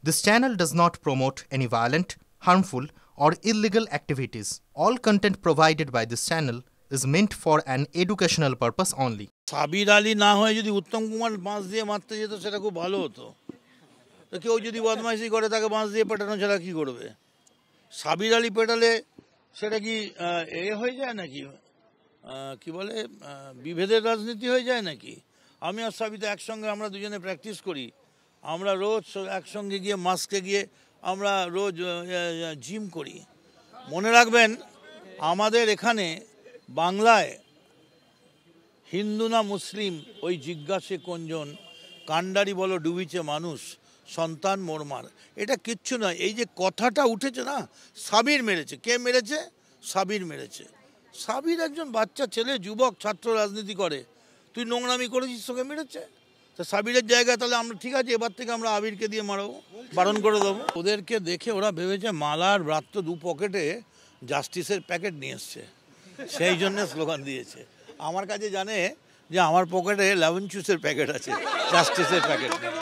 This channel does not promote any violent, harmful, or illegal activities. All content provided by this channel is meant for an educational purpose only. Sabir Ali না হয় যদি উত্তম কুমার বাঁশ দিয়ে মারতে যেত সেটা খুব ভালো হতো। তো কেউ যদি বদমাইশি করে তাকে বাঁশ দিয়ে পেটানো ছাড়া কী করবে? সাবির আলী পেটালে সেটা কি হয়ে যায় নাকি, কি বলে, বিভেদের রাজনীতি হয়ে যায় নাকি? আমি আর সাবিতা একসঙ্গে আমরা দুজনে প্র্যাকটিস করি, আমরা রোজ একসঙ্গে গিয়ে মাস্কে গিয়ে আমরা রোজ জিম করি। মনে রাখবেন, আমাদের এখানে বাংলায় হিন্দু না মুসলিম ওই জিজ্ঞাসে কোনজন, কান্ডারি বলো ডুবিছে মানুষ, সন্তান মোরমার, এটা কিচ্ছু নয়। এই যে কথাটা উঠেছে না, সাবির মেরেছে। কে মেরেছে? সাবির মেরেছে। সাবির একজন বাচ্চা ছেলে, যুবক, ছাত্র রাজনীতি করে। তুই নোংরামি করেছিস, তোকে মেরেছে। তো সাবিরের জায়গায় তাহলে আমরা ঠিক আছে, এবার থেকে আমরা আবিরকে দিয়ে মারাবো, বারণ করে দেবো। ওদেরকে দেখে ওরা ভেবেছে মালার ব্রাত্য দু পকেটে জাস্টিসের প্যাকেট নিয়ে এসছে, সেই জন্য স্লোগান দিয়েছে। আমার কাছে জানে যে আমার পকেটে লেমন জুসের প্যাকেট আছে, জাস্টিসের প্যাকেট নেই।